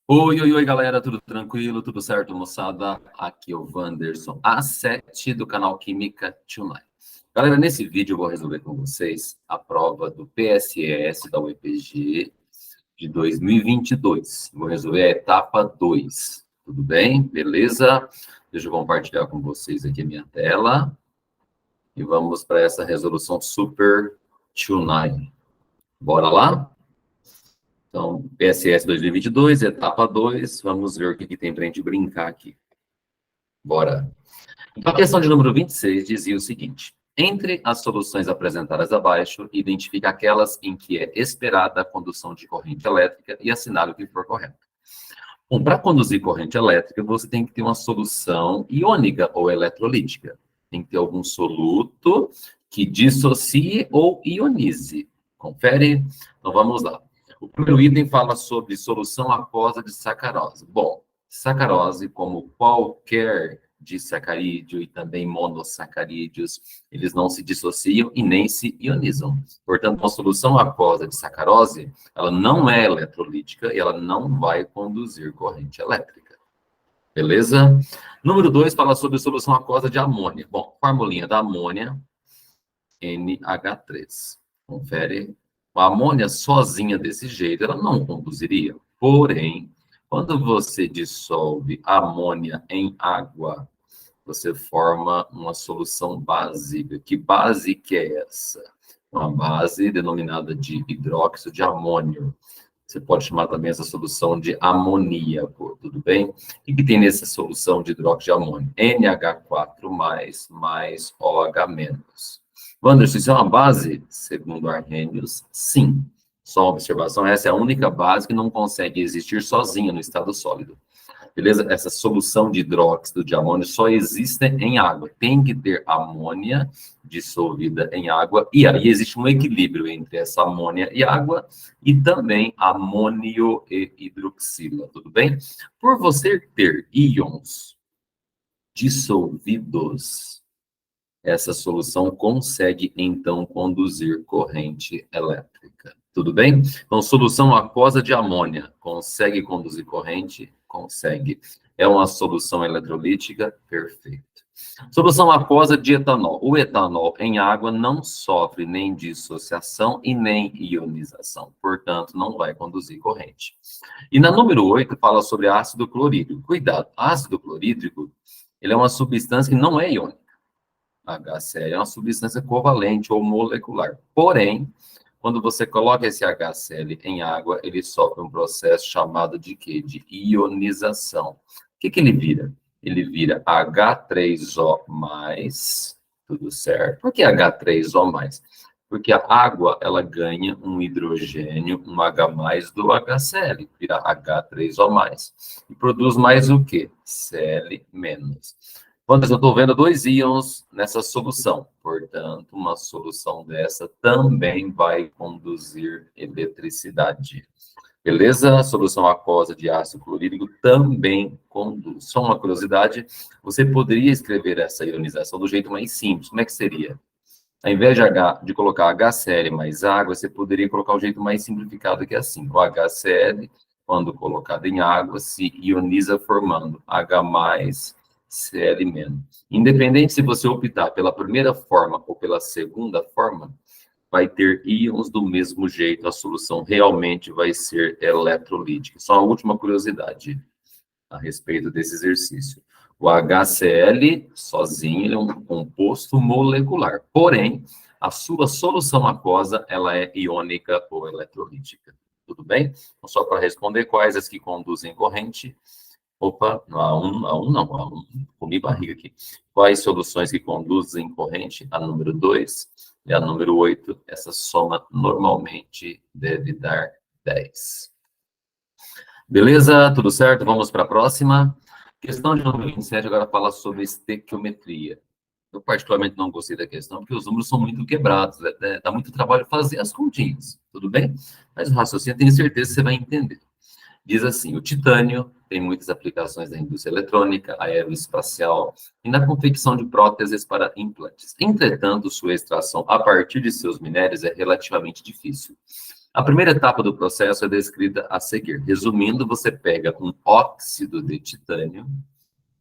Oi, oi, oi, galera, tudo tranquilo, tudo certo, moçada? Aqui é o Wanderson A7 do canal Química Tonight. Galera, nesse vídeo eu vou resolver com vocês a prova do PSS da UEPG de 2022. Vou resolver a etapa 2, tudo bem? Beleza? Deixa eu compartilhar com vocês aqui a minha tela e vamos para essa resolução Super Tonight. Bora lá? Então, PSS 2022, etapa 2, vamos ver o que tem para a gente brincar aqui. Bora. Então, a questão de número 26 dizia o seguinte: entre as soluções apresentadas abaixo, identifique aquelas em que é esperada a condução de corrente elétrica e assinale o que for correto. Bom, para conduzir corrente elétrica, você tem que ter uma solução iônica ou eletrolítica. Tem que ter algum soluto que dissocie ou ionize. Confere? Então, vamos lá. O primeiro item fala sobre solução aquosa de sacarose. Bom, sacarose, como qualquer disacarídeo e também monossacarídeos, eles não se dissociam e nem se ionizam. Portanto, uma solução aquosa de sacarose, ela não é eletrolítica e ela não vai conduzir corrente elétrica. Beleza? Número 2 fala sobre solução aquosa de amônia. Bom, formulinha da amônia, NH3. Confere. A amônia sozinha desse jeito, ela não conduziria. Porém, quando você dissolve amônia em água, você forma uma solução básica. Que base que é essa? Uma base denominada de hidróxido de amônio. Você pode chamar também essa solução de amoníaco, tudo bem? O que tem nessa solução de hidróxido de amônio? NH4+, mais OH-. Wanderson, isso é uma base? Segundo Arrhenius, sim. Só uma observação, essa é a única base que não consegue existir sozinha no estado sólido. Beleza? Essa solução de hidróxido de amônio só existe em água. Tem que ter amônia dissolvida em água. E aí existe um equilíbrio entre essa amônia e água e também amônio e hidroxila. Tudo bem? Por você ter íons dissolvidos, essa solução consegue, então, conduzir corrente elétrica. Tudo bem? Então, solução aquosa de amônia. Consegue conduzir corrente? Consegue. É uma solução eletrolítica? Perfeito. Solução aquosa de etanol. O etanol em água não sofre nem dissociação e nem ionização. Portanto, não vai conduzir corrente. E na número 8, fala sobre ácido clorídrico. Cuidado, ácido clorídrico, ele é uma substância que não é iônica. HCl é uma substância covalente ou molecular. Porém, quando você coloca esse HCl em água, ele sofre um processo chamado de quê? De ionização. O que ele vira? Ele vira H3O+, tudo certo. Por que H3O+? Porque a água, ela ganha um hidrogênio, um H+, do HCl, vira H3O+. E produz mais o quê? Cl-. Quando eu estou vendo dois íons nessa solução, portanto, uma solução dessa também vai conduzir eletricidade. Beleza? A solução aquosa de ácido clorídrico também conduz. Só uma curiosidade, você poderia escrever essa ionização do jeito mais simples. Como é que seria? Ao invés de colocar HCl mais água, você poderia colocar o jeito mais simplificado, que é assim. O HCl, quando colocado em água, se ioniza formando H+, Cl-. Independente se você optar pela primeira forma ou pela segunda forma, vai ter íons do mesmo jeito, a solução realmente vai ser eletrolítica. Só uma última curiosidade a respeito desse exercício. O HCl, sozinho, ele é um composto molecular. Porém, a sua solução aquosa, ela é iônica ou eletrolítica. Tudo bem? Então, só para responder quais as que conduzem corrente. Opa, A1, comi barriga aqui. Quais soluções que conduzem corrente? A número 2 e a número 8. Essa soma normalmente deve dar 10. Beleza? Tudo certo? Vamos para a próxima. Questão de número 27 agora fala sobre estequiometria. Eu particularmente não gostei da questão, porque os números são muito quebrados, dá muito trabalho fazer as continhas, tudo bem? Mas o raciocínio, tenho certeza que você vai entender. Diz assim, o titânio tem muitas aplicações na indústria eletrônica, aeroespacial e na confecção de próteses para implantes. Entretanto, sua extração a partir de seus minérios é relativamente difícil. A primeira etapa do processo é descrita a seguir. Resumindo, você pega um óxido de titânio,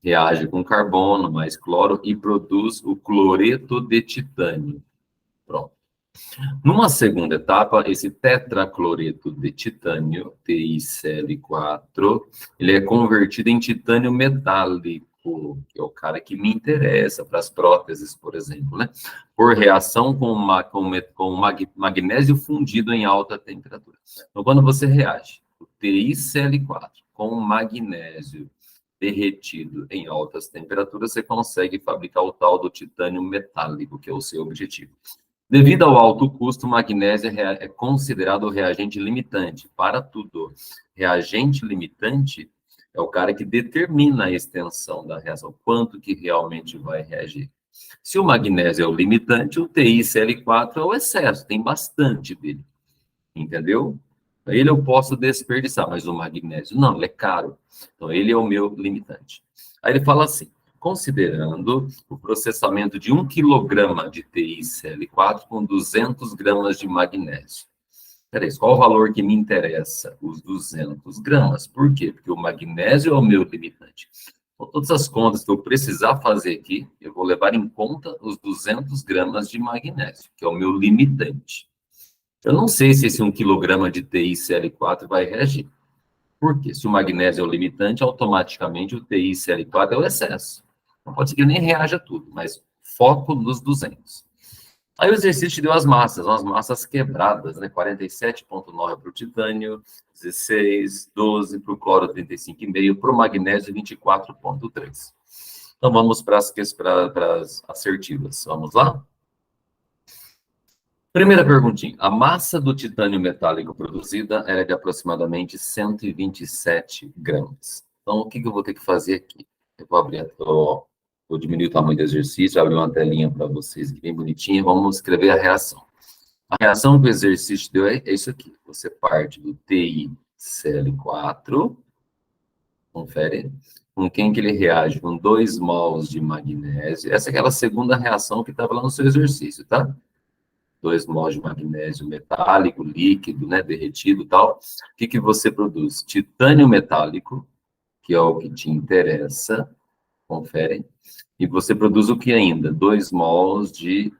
reage com carbono mais cloro e produz o cloreto de titânio. Pronto. Numa segunda etapa, esse tetracloreto de titânio, TiCl4, ele é convertido em titânio metálico, que é o cara que me interessa para as próteses, por exemplo, né? Por reação com magnésio fundido em alta temperatura. Então, quando você reage o TiCl4 com magnésio derretido em altas temperaturas, você consegue fabricar o tal do titânio metálico, que é o seu objetivo. Devido ao alto custo, o magnésio é considerado o reagente limitante para tudo. Reagente limitante é o cara que determina a extensão da reação, quanto que realmente vai reagir. Se o magnésio é o limitante, o TiCl4 é o excesso, tem bastante dele, entendeu? Ele eu posso desperdiçar, mas o magnésio não, ele é caro. Então, ele é o meu limitante. Aí ele fala assim, considerando o processamento de 1 quilograma de TiCl4 com 200 gramas de magnésio. Peraí, qual o valor que me interessa? Os 200 gramas. Por quê? Porque o magnésio é o meu limitante. Então, todas as contas que eu precisar fazer aqui, eu vou levar em conta os 200 gramas de magnésio, que é o meu limitante. Eu não sei se esse 1 quilograma de TiCl4 vai reagir. Por quê? Se o magnésio é o limitante, automaticamente o TiCl4 é o excesso. Não pode ser que ele nem reaja tudo, mas foco nos 200. Aí o exercício deu as massas, umas massas quebradas, né? 47,9 para o titânio, 16, 12 para o cloro, 35,5, para o magnésio, 24,3. Então vamos para as assertivas. Vamos lá? Primeira perguntinha. A massa do titânio metálico produzida era de aproximadamente 127 gramas. Então, o que eu vou ter que fazer aqui? Eu vou abrir, vou diminuir o tamanho do exercício, abrir uma telinha para vocês bem bonitinha. Vamos escrever a reação. A reação que o exercício deu é isso aqui. Você parte do TiCl4, confere, com quem que ele reage? Com 2 mols de magnésio. Essa é aquela segunda reação que estava lá no seu exercício, tá? 2 mols de magnésio metálico, líquido, né, derretido e tal. O que você produz? Titânio metálico, que é o que te interessa, confere. E você produz o que ainda? 2 mols de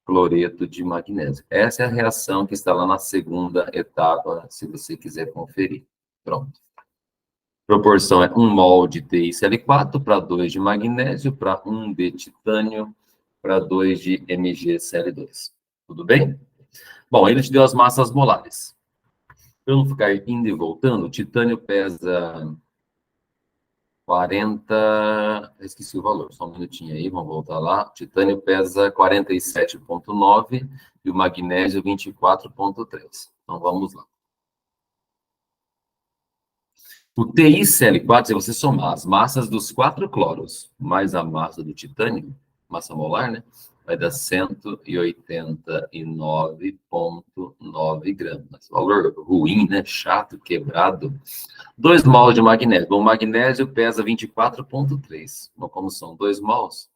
cloreto de magnésio. Essa é a reação que está lá na segunda etapa, se você quiser conferir. Pronto. Proporção é 1 mol de TiCl4 para 2 de magnésio, para 1 de titânio, para 2 de MgCl2. Tudo bem? Bom, ele te deu as massas molares. Para eu não ficar indo e voltando, o titânio pesa 40... Esqueci o valor, só um minutinho aí, vamos voltar lá. O titânio pesa 47,9 e o magnésio 24,3. Então, vamos lá. O TiCl4, se você somar as massas dos 4 cloros mais a massa do titânio, massa molar, né? Vai dar 189,9 gramas. Valor ruim, né? Chato, quebrado. 2 mols de magnésio. Bom, o magnésio pesa 24,3. Bom, como são 2 mols,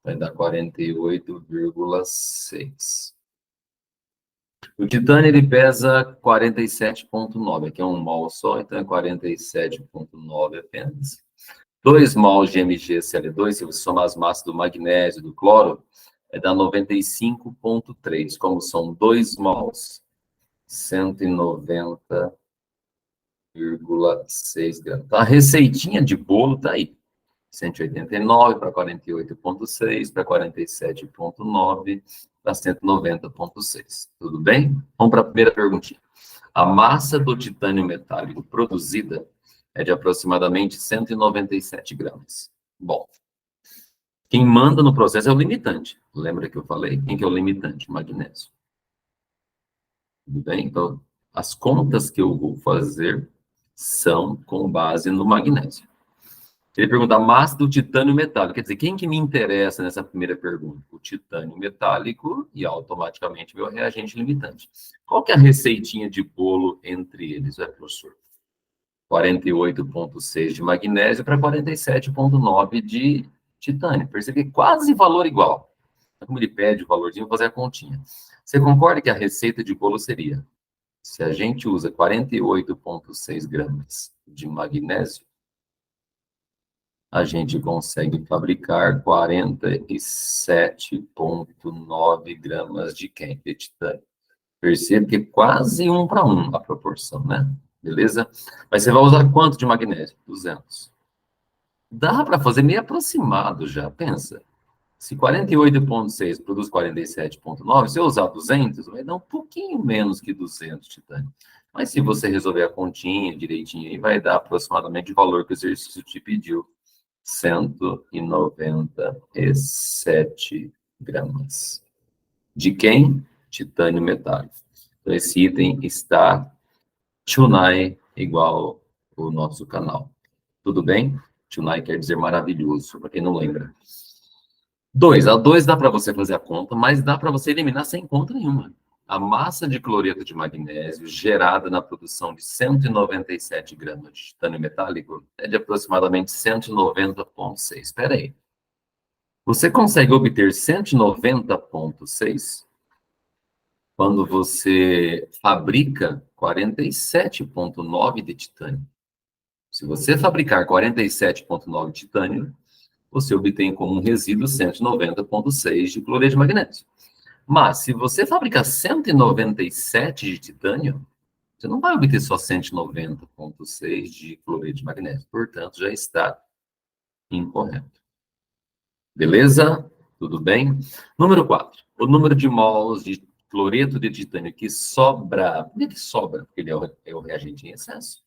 vai dar 48,6. O titânio, ele pesa 47,9. Aqui é 1 mol só, então é 47,9 apenas. 2 mols de MgCl2, se você somar as massas do magnésio, do cloro, vai dar 95,3. Como são 2 mols, 190,6 gramas. Então, a receitinha de bolo está aí. 189 para 48,6, para 47,9, para 190,6. Tudo bem? Vamos para a primeira perguntinha. A massa do titânio metálico produzida é de aproximadamente 197 gramas. Bom, quem manda no processo é o limitante. Lembra que eu falei? Quem que é o limitante? O magnésio. Tudo bem? Então, as contas que eu vou fazer são com base no magnésio. Ele pergunta a massa do titânio metálico. Quer dizer, quem que me interessa nessa primeira pergunta? O titânio metálico e automaticamente meu reagente limitante. Qual que é a receitinha de bolo entre eles, professor? 48,6 de magnésio para 47,9 de titânio. Percebe que quase valor igual. Como ele pede o valorzinho, vou fazer a continha. Você concorda que a receita de bolo seria Se a gente usa 48,6 gramas de magnésio, a gente consegue fabricar 47,9 gramas de quem? De titânio. Percebe que é quase 1 para 1 a proporção, né? Beleza? Mas você vai usar quanto de magnésio? 200. Dá para fazer meio aproximado já, pensa. Se 48,6 produz 47,9, se eu usar 200, vai dar um pouquinho menos que 200 titânio. Mas se você resolver a continha direitinho, aí vai dar aproximadamente o valor que o exercício te pediu. 197 gramas. De quem? Titânio metálico. Então, esse item está Tunai igual o nosso canal. Tudo bem? Tunai quer dizer maravilhoso, para quem não lembra. 2. A 2 dá para você fazer a conta, mas dá para você eliminar sem conta nenhuma. A massa de cloreto de magnésio gerada na produção de 197 gramas de titânio metálico é de aproximadamente 190,6. Espera aí. Você consegue obter 190,6 quando você fabrica 47,9 de titânio. Se você fabricar 47,9 de titânio, você obtém como um resíduo 190,6 de cloreto de magnésio. Mas, se você fabricar 197 de titânio, você não vai obter só 190,6 de cloreto de magnésio. Portanto, já está incorreto. Beleza? Tudo bem? Número 4. O número de mols de cloreto de titânio que sobra, por que sobra? Porque ele é o reagente em excesso.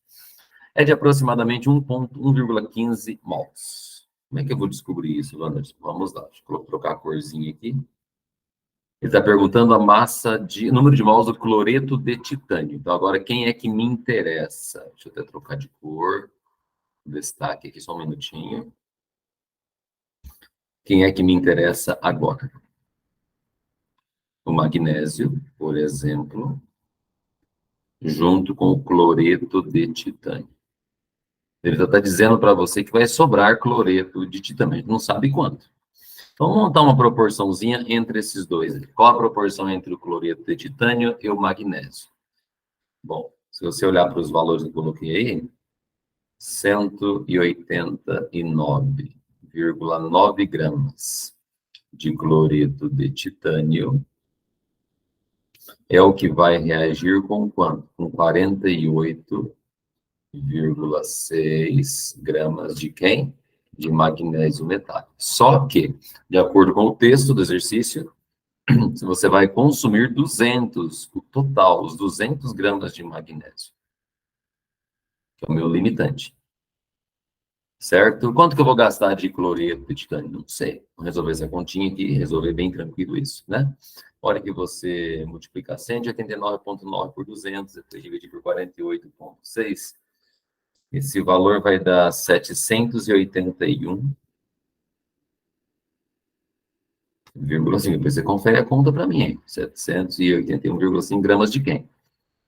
É de aproximadamente 1,15 mols. Como é que eu vou descobrir isso, Wanderson? Vamos lá, deixa eu trocar a corzinha aqui. Ele está perguntando a massa de número de mols do cloreto de titânio. Então, agora, quem é que me interessa? Deixa eu até trocar de cor. Destaque aqui, só um minutinho. Quem é que me interessa agora? O magnésio, por exemplo, junto com o cloreto de titânio. Ele está dizendo para você que vai sobrar cloreto de titânio, a gente não sabe quanto. Então, vamos montar uma proporçãozinha entre esses dois. Qual a proporção entre o cloreto de titânio e o magnésio? Bom, se você olhar para os valores que eu coloquei aí, 189,9 gramas de cloreto de titânio é o que vai reagir com quanto? Com 48,6 gramas de quem? De magnésio metálico. Só que, de acordo com o texto do exercício, você vai consumir 200, o total, os 200 gramas de magnésio. Que é o meu limitante. Certo? Quanto que eu vou gastar de cloreto de titânio? Não sei. Vou resolver essa continha aqui, resolver bem tranquilo isso, né? A hora que você multiplicar 189,9 por 200, depois dividir por 48,6, esse valor vai dar 781,5. Depois você confere a conta para mim, hein? 781,5 gramas de quem?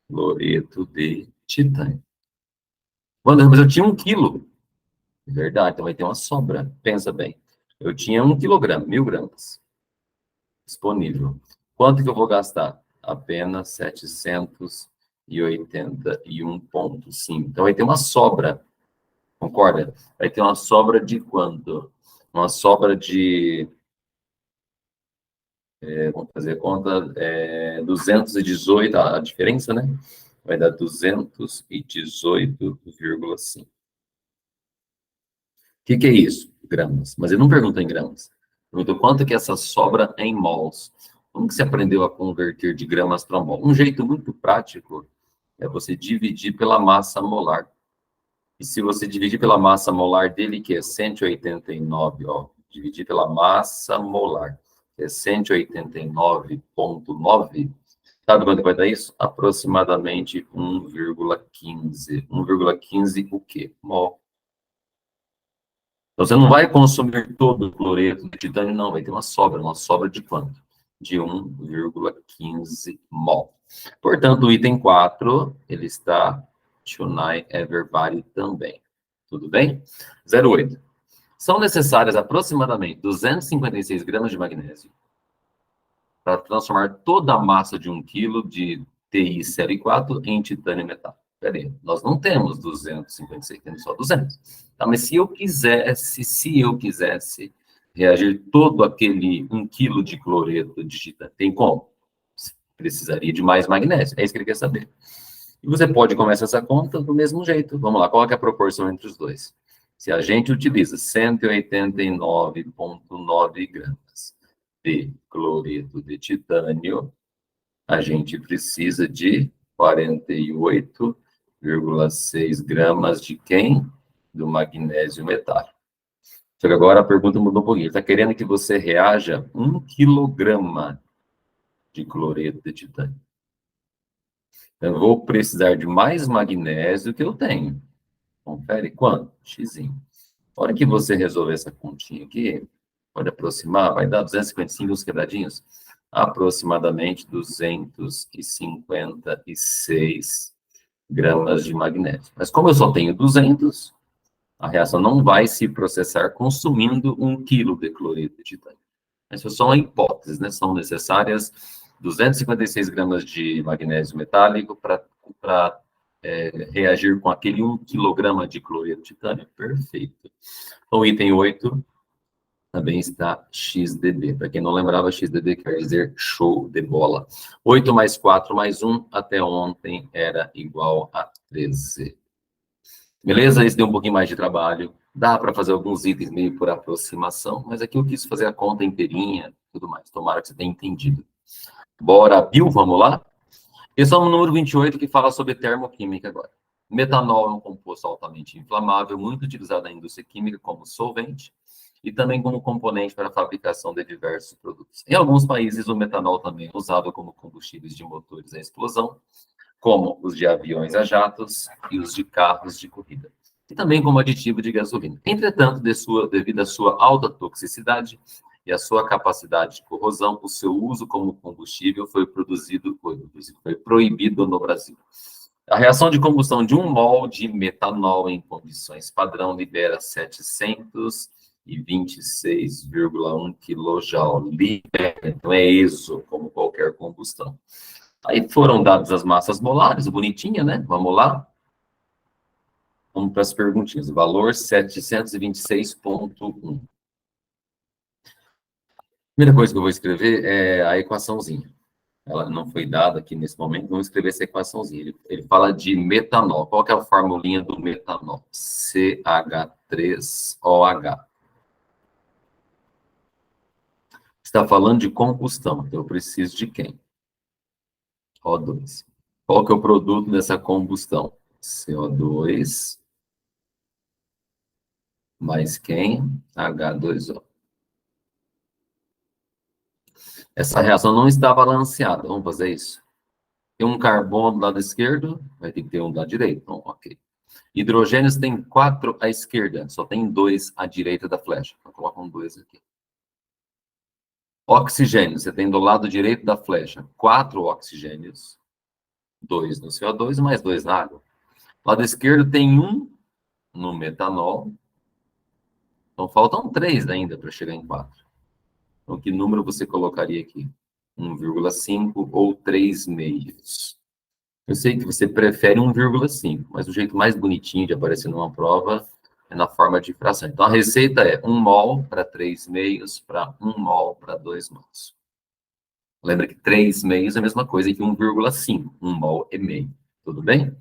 Cloreto de titânio. Mas eu tinha 1 quilo. Verdade, então vai ter uma sobra. Pensa bem. Eu tinha 1 quilograma, 1.000 gramas disponível. Quanto que eu vou gastar? Apenas 781,5. Então vai ter uma sobra. Concorda? Vai ter uma sobra de quanto? Uma sobra de... vamos fazer conta, 218, a diferença, né? Vai dar 218,5. O que é isso? Gramas. Mas ele não perguntou em gramas. Perguntou quanto que essa sobra em mols. Como que você aprendeu a converter de gramas para mol? Um jeito muito prático é você dividir pela massa molar. E se você dividir pela massa molar dele, que é 189, ó, dividir pela massa molar, que é 189,9, sabe quanto vai dar isso? Aproximadamente 1,15. 1,15 o quê? Mol. Então, você não vai consumir todo o cloreto de titânio, não. Vai ter uma sobra de quanto? De 1,15 mol. Portanto, o item 4, ele está Tunai Everbody também. Tudo bem? 08. São necessárias aproximadamente 256 gramas de magnésio para transformar toda a massa de 1 quilo de TiO4 em titânio metálico. Peraí, nós não temos 256, temos só 200. Tá, mas se eu quisesse reagir todo aquele 1 quilo de cloreto de titânio, tem como? Precisaria de mais magnésio, é isso que ele quer saber. E você pode começar essa conta do mesmo jeito. Vamos lá, qual é a proporção entre os dois? Se a gente utiliza 189,9 gramas de cloreto de titânio, a gente precisa de 48,6 gramas de quem? Do magnésio metálico. Só que agora a pergunta mudou um pouquinho. Ele está querendo que você reaja 1 quilograma de cloreto de titânio. Então, eu vou precisar de mais magnésio que eu tenho. Confere quanto? X. A hora que você resolver essa continha aqui, pode aproximar, vai dar 255 uns quebradinhos, aproximadamente 256 gramas de magnésio. Mas como eu só tenho 200, a reação não vai se processar consumindo 1 quilo de cloreto de titânio. Essa é só uma hipótese, né? São necessárias 256 gramas de magnésio metálico para reagir com aquele 1 quilograma de cloreto de titânio. Perfeito. Então, item 8 também está XDB. Para quem não lembrava, XDB quer dizer show de bola. 8 mais 4 mais 1, até ontem era igual a 13. Beleza? Esse deu um pouquinho mais de trabalho. Dá para fazer alguns itens meio por aproximação, mas aqui eu quis fazer a conta inteirinha e tudo mais. Tomara que você tenha entendido. Bora, Bill, vamos lá? Esse é o número 28 que fala sobre termoquímica agora. Metanol é um composto altamente inflamável, muito utilizado na indústria química como solvente e também como componente para a fabricação de diversos produtos. Em alguns países, o metanol também é usado como combustíveis de motores à explosão, como os de aviões a jatos e os de carros de corrida, e também como aditivo de gasolina. Entretanto, devido à sua alta toxicidade e à sua capacidade de corrosão, o seu uso como combustível foi proibido no Brasil. A reação de combustão de 1 mol de metanol em condições padrão libera 726,1 kJ. Então é ESO, como qualquer combustão. Aí foram dadas as massas molares, bonitinha, né? Vamos lá. Vamos para as perguntinhas. Valor 726,1. Primeira coisa que eu vou escrever é a equaçãozinha. Ela não foi dada aqui nesse momento, vamos escrever essa equaçãozinha. Ele fala de metanol. Qual que é a formulinha do metanol? CH3OH. Está falando de combustão, então eu preciso de quem? O2. Qual que é o produto dessa combustão? CO2 mais quem? H2O. Essa reação não está balanceada. Vamos fazer isso? Tem um carbono do lado esquerdo, vai ter que ter um do lado direito. Então, ok. Hidrogênios tem 4 à esquerda, só tem 2 à direita da flecha. Então, coloca um 2 aqui. Oxigênio, você tem do lado direito da flecha 4 oxigênios, 2 no CO2 mais 2 na água. Lado esquerdo tem 1 no metanol. Então, faltam 3 ainda para chegar em 4. Então, que número você colocaria aqui? 1,5 ou 3 meios. Eu sei que você prefere 1,5, mas o jeito mais bonitinho de aparecer numa prova é na forma de fração. Então, a receita é 1 mol para 3 meios para 1 mol para 2 mols. Lembra que 3 meios é a mesma coisa que 1,5. 1 mol é meio. Tudo bem?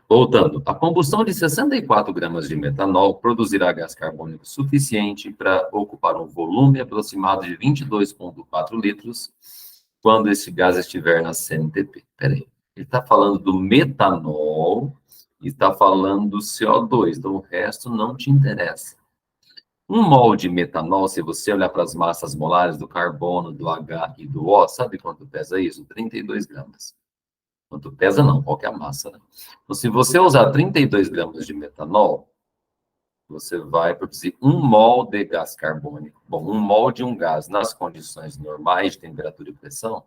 Voltando, a combustão de 64 gramas de metanol produzirá gás carbônico suficiente para ocupar um volume aproximado de 22,4 litros quando esse gás estiver na CNTP. Peraí, ele está falando do metanol e está falando do CO2, então o resto não te interessa. 1 mol de metanol, se você olhar para as massas molares do carbono, do H e do O, sabe quanto pesa isso? 32 gramas. Quanto pesa não, qual que é a massa, né? Então, se você usar 32 gramas de metanol, você vai produzir 1 mol de gás carbônico. Bom, 1 mol de um gás nas condições normais de temperatura e pressão,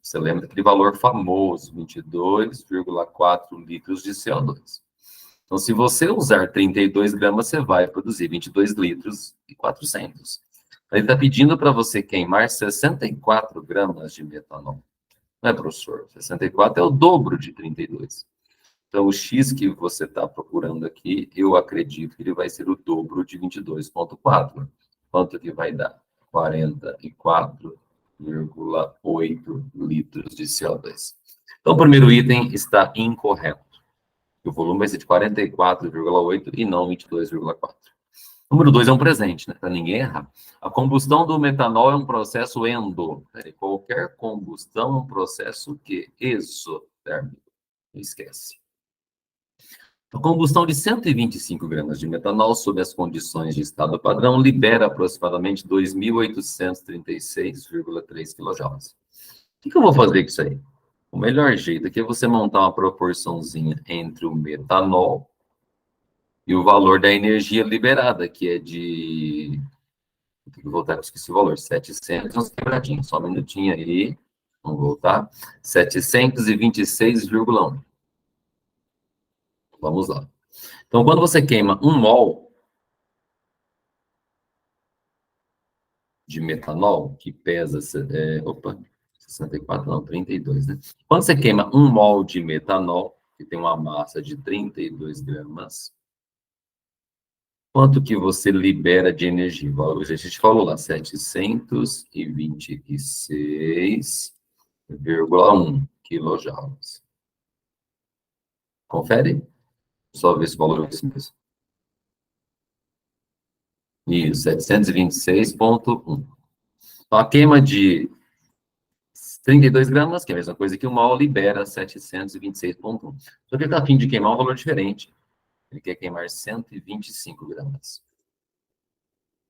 você lembra daquele valor famoso, 22,4 litros de CO2. Então, se você usar 32 gramas, você vai produzir 22 litros e 400. Ele está pedindo para você queimar 64 gramas de metanol. Não é, professor? 64 é o dobro de 32. Então, o x que você está procurando aqui, eu acredito que ele vai ser o dobro de 22,4. Quanto que vai dar? 44,8 litros de CO2. Então, o primeiro item está incorreto. O volume vai ser de 44,8 e não 22,4. Número 2 é um presente, né? Para ninguém errar. A combustão do metanol é um processo endo. Qualquer combustão é um processo que exotérmico. Esquece. A combustão de 125 gramas de metanol sob as condições de estado padrão libera aproximadamente 2.836,3 kJ. O que eu vou fazer com isso aí? O melhor jeito aqui é você montar uma proporçãozinha entre o metanol e o valor da energia liberada, que é de... Tem que voltar, eu esqueci o valor, 700, uns quebradinhos, só um minutinho aí. Vamos voltar. 726,1. Vamos lá. Então, quando você queima 1 mol de metanol, que pesa, 64 não, 32, né? Quando você queima 1 mol de metanol, que tem uma massa de 32 gramas, quanto que você libera de energia? A gente falou lá, 726,1 quilojoules. Confere? Só ver se o valor é esse mesmo. Isso, 726,1. Então, a queima de 32 gramas, que é a mesma coisa que o mol, libera 726,1. Só que ele está a fim de queimar um valor diferente. Ele quer queimar 125 gramas,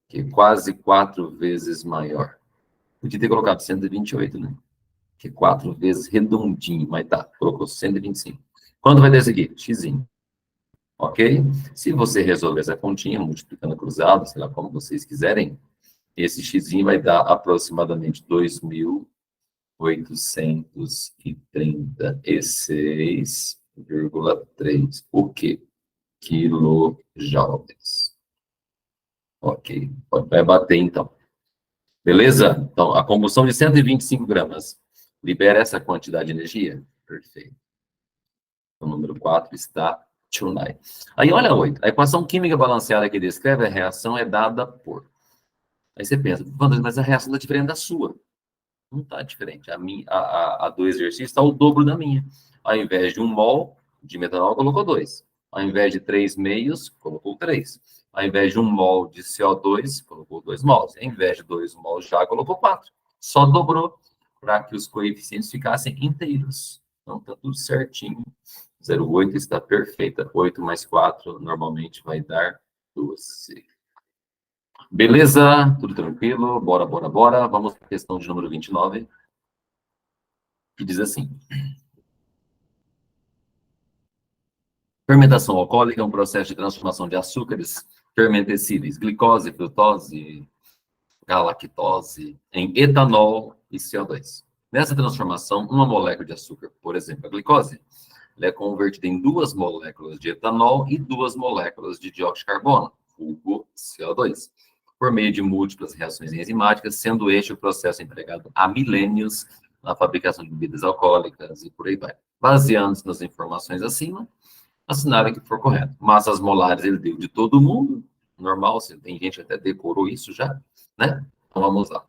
que é quase 4 vezes maior. Podia ter colocado 128, né? Que é 4 vezes redondinho, mas tá, colocou 125. Quanto vai dar isso aqui? Xzinho. Ok? Se você resolver essa continha, multiplicando cruzado, sei lá como vocês quiserem, esse xzinho vai dar aproximadamente 2.836,3. O quê? Quilojoules. Ok. Vai bater, então. Beleza? Então, a combustão de 125 gramas libera essa quantidade de energia? Perfeito. O número 4 está Chunai. Aí, olha a 8. A equação química balanceada que descreve a reação é dada por... Aí você pensa, mas a reação está diferente da sua. Não está diferente. A do exercício está o dobro da minha. Ao invés de 1 mol de metanol, colocou 2. Ao invés de 3 meios, colocou 3. Ao invés de 1 mol de CO2, colocou 2 mols. Ao invés de 2 mols já, colocou 4. Só dobrou para que os coeficientes ficassem inteiros. Então, está tudo certinho. 0,8 está perfeita. 8 mais 4 normalmente vai dar 12. Beleza? Tudo tranquilo? Bora, bora, bora. Vamos para a questão de número 29. Que diz assim: fermentação alcoólica é um processo de transformação de açúcares fermentescíveis, glicose, frutose, galactose, em etanol e CO2. Nessa transformação, uma molécula de açúcar, por exemplo, a glicose, ela é convertida em 2 moléculas de etanol e 2 moléculas de dióxido de carbono, vulgo CO2, por meio de múltiplas reações enzimáticas, sendo este o processo empregado há milênios na fabricação de bebidas alcoólicas e por aí vai. Baseando-se nas informações acima, assinale que for correto. Massas molares ele deu de todo mundo, normal, tem gente que até decorou isso já, né? Então vamos lá.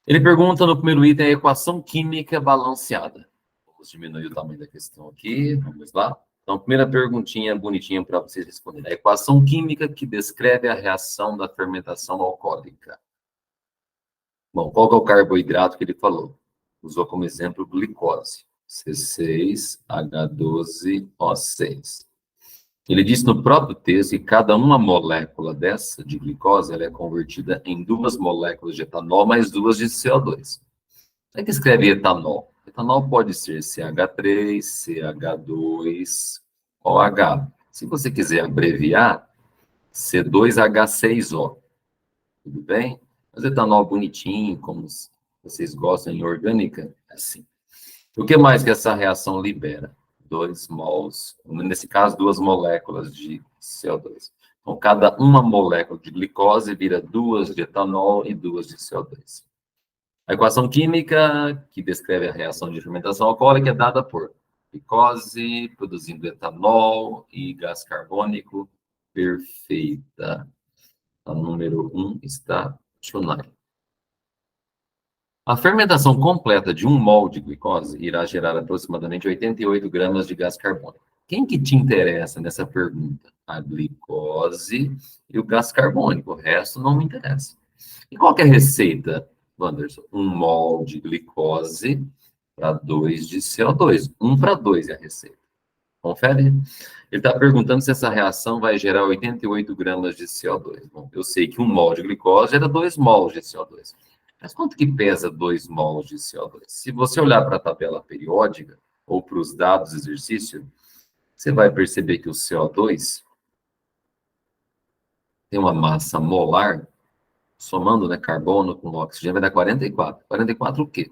Ele pergunta no primeiro item a equação química balanceada. Vamos diminuir o tamanho da questão aqui, vamos lá. Então, primeira perguntinha bonitinha para vocês responderem. A equação química que descreve a reação da fermentação alcoólica. Bom, qual que é o carboidrato que ele falou? Usou como exemplo glicose. C6H12O6. Ele disse no próprio texto que cada uma molécula dessa de glicose ela é convertida em 2 moléculas de etanol mais 2 de CO2. Como é que escreve etanol? Etanol pode ser CH3, CH2 ou H. Se você quiser abreviar, C2H6O. Tudo bem? Mas etanol bonitinho, como vocês gostam em orgânica, é assim. O que mais que essa reação libera? 2 mols, nesse caso, 2 moléculas de CO2. Então, cada uma molécula de glicose vira 2 de etanol e 2 de CO2. A equação química que descreve a reação de fermentação alcoólica é dada por glicose, produzindo etanol e gás carbônico. Perfeita. A número 1 está Tsunai. A fermentação completa de 1 mol de glicose irá gerar aproximadamente 88 gramas de gás carbônico. Quem que te interessa nessa pergunta? A glicose e o gás carbônico. O resto não me interessa. E qual que é a receita, Wanderson? 1 mol de glicose para 2 de CO2. 1 para 2 é a receita. Confere? Ele está perguntando se essa reação vai gerar 88 gramas de CO2. Bom, eu sei que 1 mol de glicose gera 2 mols de CO2. Mas quanto que pesa 2 mols de CO2? Se você olhar para a tabela periódica ou para os dados do exercício, você vai perceber que o CO2 tem uma massa molar, somando, né, carbono com oxigênio, vai dar 44. 44 o quê?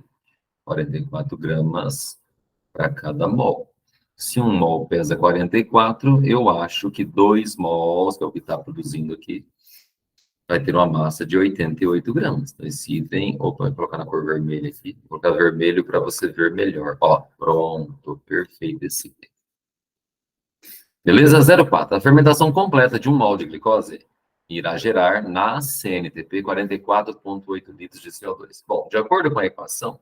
44 gramas para cada mol. Se 1 mol pesa 44, eu acho que 2 mols, que é o que está produzindo aqui, vai ter uma massa de 88 gramas. Então, esse item, opa, vou colocar na cor vermelha aqui, vou colocar vermelho para você ver melhor. Ó, pronto, perfeito esse item. Beleza? 04. A fermentação completa de 1 mol de glicose irá gerar na CNTP 44,8 litros de CO2. Bom, de acordo com a equação,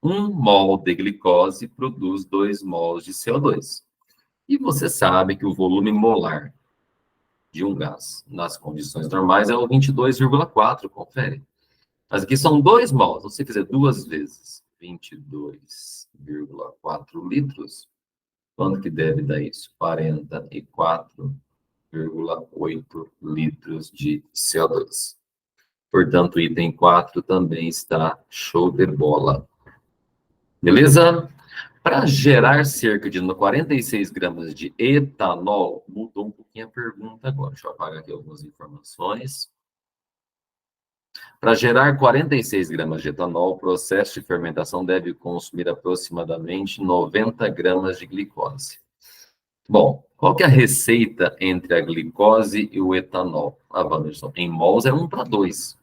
1 mol de glicose produz 2 mols de CO2. E você sabe que o volume molar de um gás nas condições normais é o 22,4, confere. Mas aqui são 2 mols. Se você fizer 2 vezes 22,4 litros, quanto que deve dar isso? 44,8 litros de CO2. Portanto, o item 4 também está show de bola. Beleza? Para gerar cerca de 46 gramas de etanol, mudou um pouquinho a pergunta agora. Deixa eu apagar aqui algumas informações. Para gerar 46 gramas de etanol, o processo de fermentação deve consumir aproximadamente 90 gramas de glicose. Bom, qual que é a receita entre a glicose e o etanol? Ah, Wanderson, em mols é 1 para 2.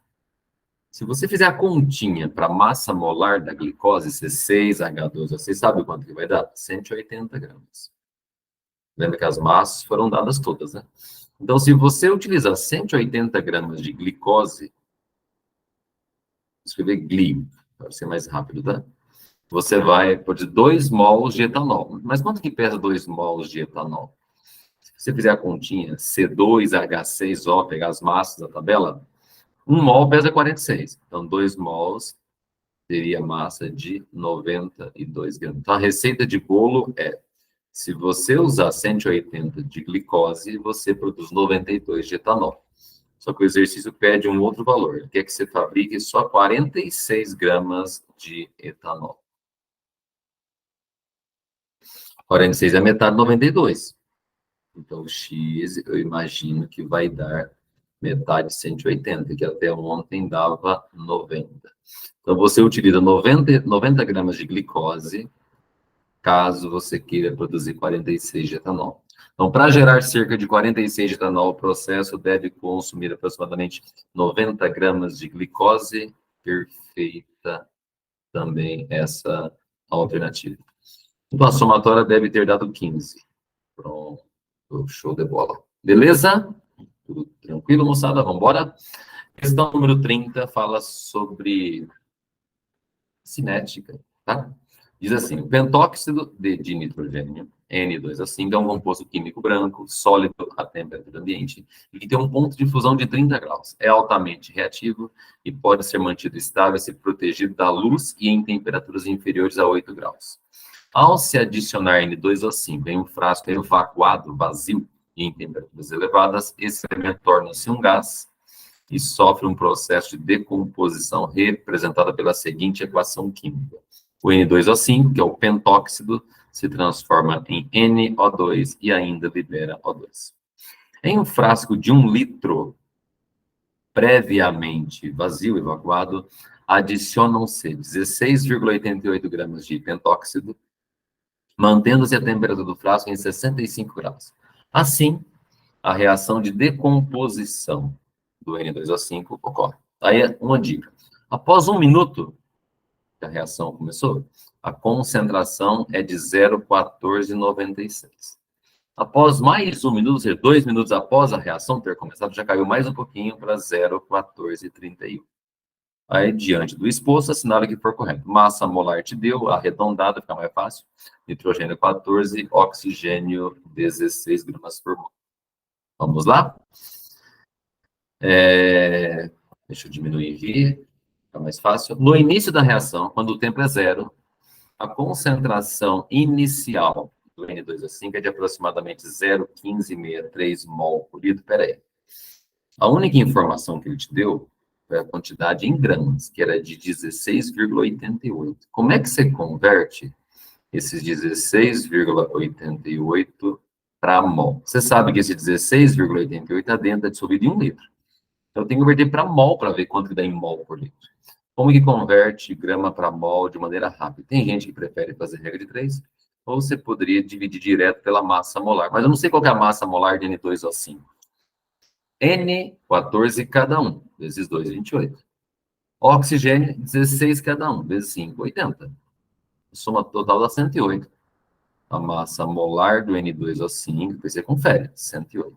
Se você fizer a continha para a massa molar da glicose, C6H12, você sabe quanto que vai dar? 180 gramas. Lembra que as massas foram dadas todas, né? Então, se você utilizar 180 gramas de glicose, escrever GLI, para ser mais rápido, tá? Você vai pôr 2 mols de etanol. Mas quanto que pesa 2 mols de etanol? Se você fizer a continha C2H6O, pegar as massas da tabela, 1 mol pesa 46. Então, 2 mols teria massa de 92 gramas. Então, a receita de bolo é, se você usar 180 de glicose, você produz 92 de etanol. Só que o exercício pede um outro valor. Ele quer que você fabrique só 46 gramas de etanol. 46 é metade de 92. Então, o X, eu imagino que vai dar metade de 180, que até ontem dava 90. Então, você utiliza 90 gramas de glicose, caso você queira produzir 46 de etanol. Então, para gerar cerca de 46 de etanol, o processo deve consumir aproximadamente 90 gramas de glicose. Perfeita também essa alternativa. Então, a somatória deve ter dado 15. Pronto, show de bola. Beleza? Tudo tranquilo, moçada? Vamos embora? Questão número 30 fala sobre cinética, tá? Diz assim, o pentóxido de nitrogênio, N2O5, é um composto químico branco, sólido à temperatura ambiente, e que tem um ponto de fusão de 30 graus. É altamente reativo e pode ser mantido estável se protegido da luz e em temperaturas inferiores a 8 graus. Ao se adicionar N2O5 em um frasco evacuado, vazio, e em temperaturas elevadas, esse elemento torna-se um gás e sofre um processo de decomposição representado pela seguinte equação química. O N2O5, que é o pentóxido, se transforma em NO2 e ainda libera O2. Em um frasco de 1 litro, previamente vazio, evacuado, adicionam-se 16,88 gramas de pentóxido, mantendo-se a temperatura do frasco em 65 graus. Assim, a reação de decomposição do N2O5 ocorre. Aí é uma dica. Após 1 minuto que a reação começou, a concentração é de 0,1496. Após mais 1 minuto, ou seja, 2 minutos após a reação ter começado, já caiu mais um pouquinho para 0,1431. Aí, diante do exposto, assinale o que for correto. Massa molar te deu, arredondada, fica mais fácil. Nitrogênio 14, oxigênio 16 gramas por mol. Vamos lá? Deixa eu diminuir aqui, fica mais fácil. No início da reação, quando o tempo é zero, a concentração inicial do N2O5 é de aproximadamente 0,1563 mol por litro. Peraí. A única informação que ele te deu foi a quantidade em gramas, que era de 16,88. Como é que você converte esses 16,88 para mol? Você sabe que esse 16,88 está dentro, dissolvido em 1 litro. Então, eu tenho que converter para mol para ver quanto que dá em mol por litro. Como que converte grama para mol de maneira rápida? Tem gente que prefere fazer regra de 3, ou você poderia dividir direto pela massa molar. Mas eu não sei qual que é a massa molar de N2O5. N14 cada um, vezes 2, 28. Oxigênio, 16 cada um, vezes 5, 80. Soma total dá 108. A massa molar do N2O5, depois você confere, 108.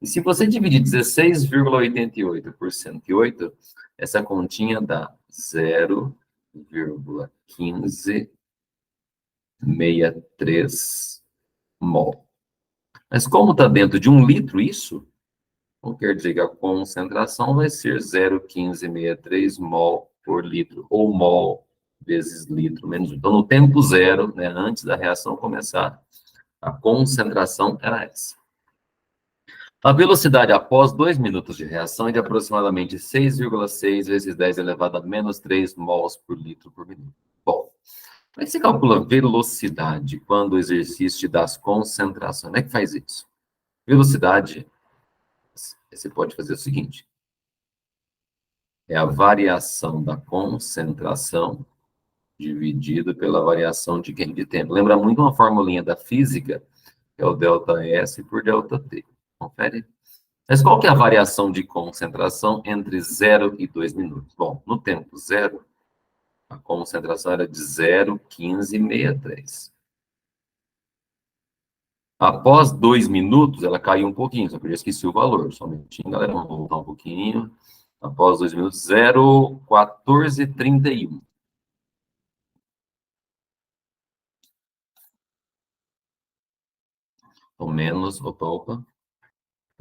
E se você dividir 16,88 por 108, essa continha dá 0,1563 mol. Mas como está dentro de 1 litro isso, não quer dizer que a concentração vai ser 0,1563 mol por litro, ou mol vezes litro menos 1. Então, no tempo zero, né, antes da reação começar, a concentração era essa. A velocidade após 2 minutos de reação é de aproximadamente 6,6 vezes 10 elevado a menos 3 mols por litro por minuto. Bom, como é que você calcula velocidade quando o exercício te dá as concentrações? Como é que faz isso? Velocidade, você pode fazer o seguinte, é a variação da concentração dividido pela variação de tempo. Lembra muito uma formulinha da física, que é o ΔS por ΔT. Confere? Mas qual que é a variação de concentração entre 0 e 2 minutos? Bom, no tempo zero, a concentração era de 0,1563. Após 2 minutos, ela caiu um pouquinho, só que eu já esqueci o valor. Só um minutinho, galera, vamos voltar um pouquinho. Após 2 minutos, 0,1431. Ou menos, opa,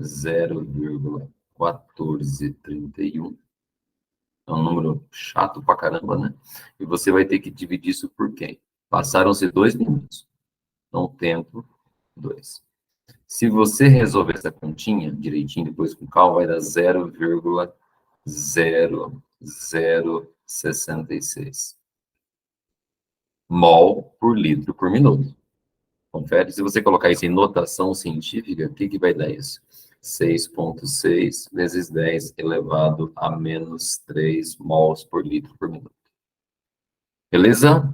0,1431. É um número chato pra caramba, né? E você vai ter que dividir isso por quem? Passaram-se 2 minutos. Então, tempo, 2. Se você resolver essa continha direitinho, depois com calma, vai dar 0,0066 mol por litro por minuto. Confere? Se você colocar isso em notação científica, o que vai dar isso? 6,6 vezes 10 elevado a menos 3 mols por litro por minuto. Beleza?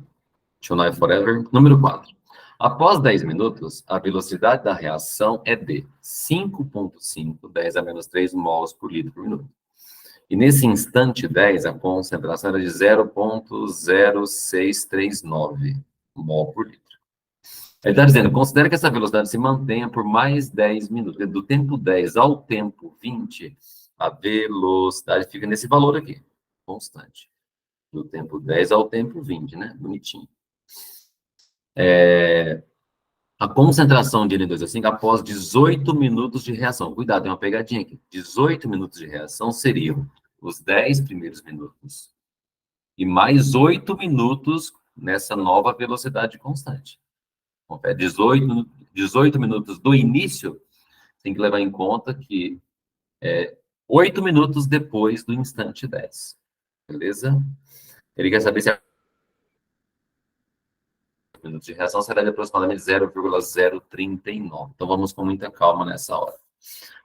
Tonight Forever. Número 4. Após 10 minutos, a velocidade da reação é de 5,5, 10 a menos 3 mols por litro por minuto. E nesse instante 10, a concentração era de 0,0639 mol por litro. Ele está dizendo, considere que essa velocidade se mantenha por mais 10 minutos. Do tempo 10 ao tempo 20, a velocidade fica nesse valor aqui, constante. Do tempo 10 ao tempo 20, né? Bonitinho. A concentração de N2O5 após 18 minutos de reação. Cuidado, tem uma pegadinha aqui. 18 minutos de reação seriam os 10 primeiros minutos e mais 8 minutos nessa nova velocidade constante. 18 minutos do início, tem que levar em conta que 8 minutos depois do instante 10. Beleza? Ele quer saber se a minutos de reação será de aproximadamente 0,039. Então, vamos com muita calma nessa hora.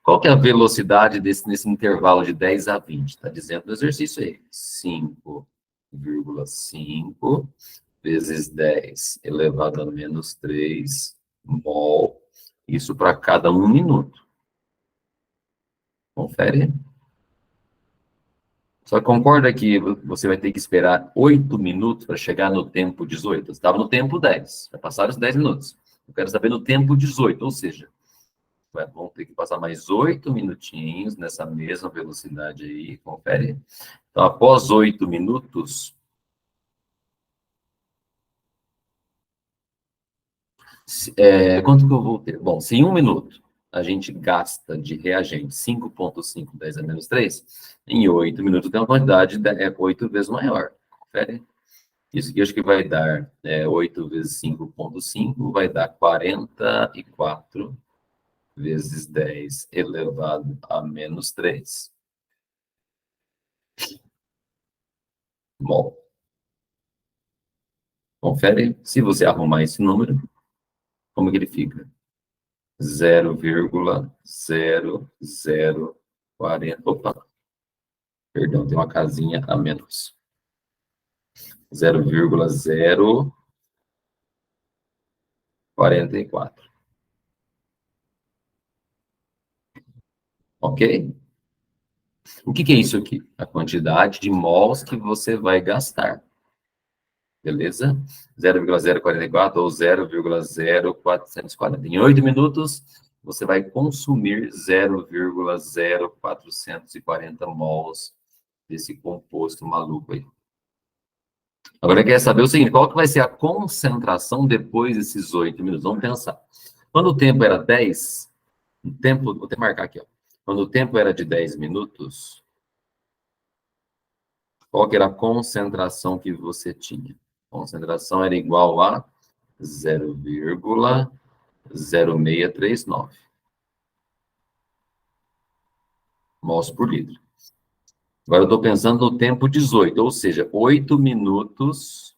Qual que é a velocidade nesse intervalo de 10 a 20? Está dizendo no exercício aí. 5,5 vezes 10 elevado a menos 3 mol. Isso para cada 1 minuto. Confere. Só que concorda que você vai ter que esperar 8 minutos para chegar no tempo 18. Você estava no tempo 10, vai passar os 10 minutos. Eu quero saber no tempo 18, ou seja, vamos ter que passar mais 8 minutinhos nessa mesma velocidade aí, confere. Então, após 8 minutos, quanto que eu vou ter? Bom, se em 1 minuto a gente gasta de reagente 5,5 10 a menos 3, em 8 minutos tem uma quantidade 8 vezes maior. Confere. Isso aqui acho que vai dar 8 vezes 5,5 vai dar 44 vezes 10 elevado a menos 3. Bom, confere se você arrumar esse número, como que ele fica? 0,0040. Opa, perdão, tem uma casinha a menos. 0,044. Ok? O que é isso aqui? A quantidade de mols que você vai gastar. Beleza? 0,044 ou 0,0440. Em 8 minutos, você vai consumir 0,0440 mols desse composto maluco aí. Agora, quer saber o seguinte, qual que vai ser a concentração depois desses 8 minutos? Vamos pensar. Quando o tempo era 10, vou até marcar aqui, ó. Quando o tempo era de 10 minutos, qual que era a concentração que você tinha? A concentração era igual a 0,0639 mols por litro. Agora eu estou pensando no tempo 18, ou seja, 8 minutos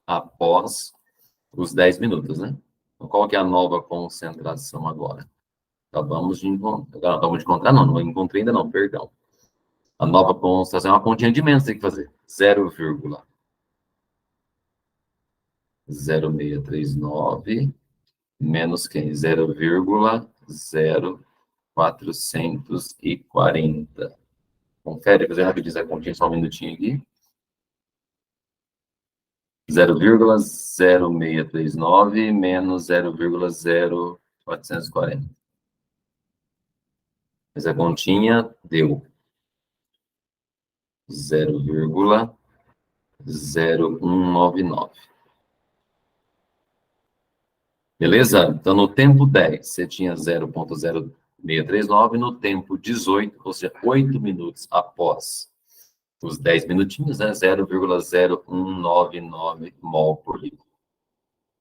após os 10 minutos, né? Então, qual que é a nova concentração agora? Acabamos de encontrar, não encontrei ainda não, perdão. A nova concentração é uma continha de menos, tem que fazer. 0,0639 menos quem? 0,0440. Confere, fazer rapidinho essa continha, só um minutinho aqui. 0,0639 menos 0,0440. Essa continha deu 0,0199. Beleza? Então, no tempo 10, você tinha 0,0639, no tempo 18, ou seja, 8 minutos após os 10 minutinhos, né? 0,0199 mol por litro.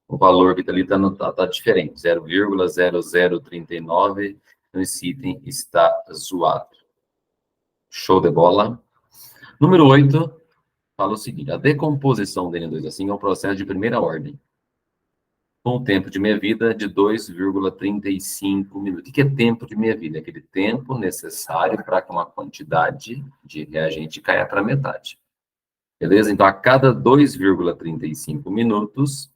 O valor que está ali tá diferente, 0,0039, então esse item está zoado. Show de bola? Número 8, fala o seguinte, a decomposição do N2O5 é um processo de primeira ordem, com o tempo de meia-vida de 2,35 minutos. O que é tempo de meia-vida? É aquele tempo necessário para que uma quantidade de reagente caia para metade. Beleza? Então, a cada 2,35 minutos,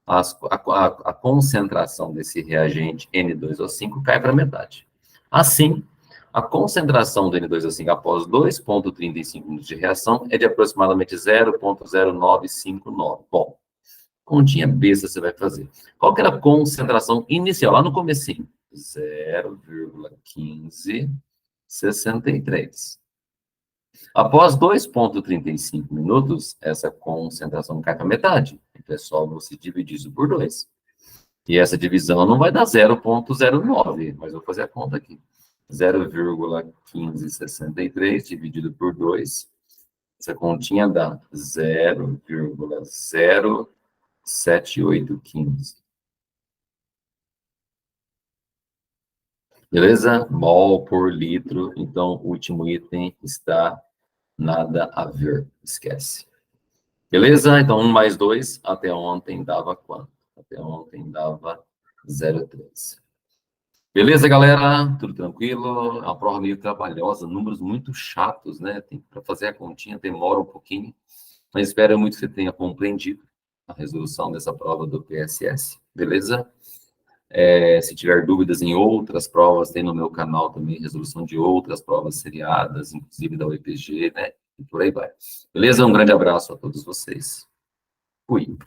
a concentração desse reagente N2O5 cai para metade. Assim, a concentração do N2O5 após 2,35 minutos de reação é de aproximadamente 0,0959. Bom, continha besta você vai fazer. Qual que era a concentração inicial, lá no comecinho? 0,1563. Após 2,35 minutos, essa concentração cai para metade. Então, é só você dividir isso por 2. E essa divisão não vai dar 0,09, mas vou fazer a conta aqui. 0,1563 dividido por 2. Essa continha dá 0,07815. Beleza? Mol por litro. Então, o último item está nada a ver. Esquece. Beleza? Então, 1 mais 2, até ontem dava quanto? Até ontem dava 0,13. Beleza, galera? Tudo tranquilo? A prova meio trabalhosa, números muito chatos, né? Para fazer a continha demora um pouquinho, mas espero muito que você tenha compreendido a resolução dessa prova do PSS. Beleza? Se tiver dúvidas em outras provas, tem no meu canal também resolução de outras provas seriadas, inclusive da UEPG, né? E por aí vai. Beleza? Um grande abraço a todos vocês. Fui.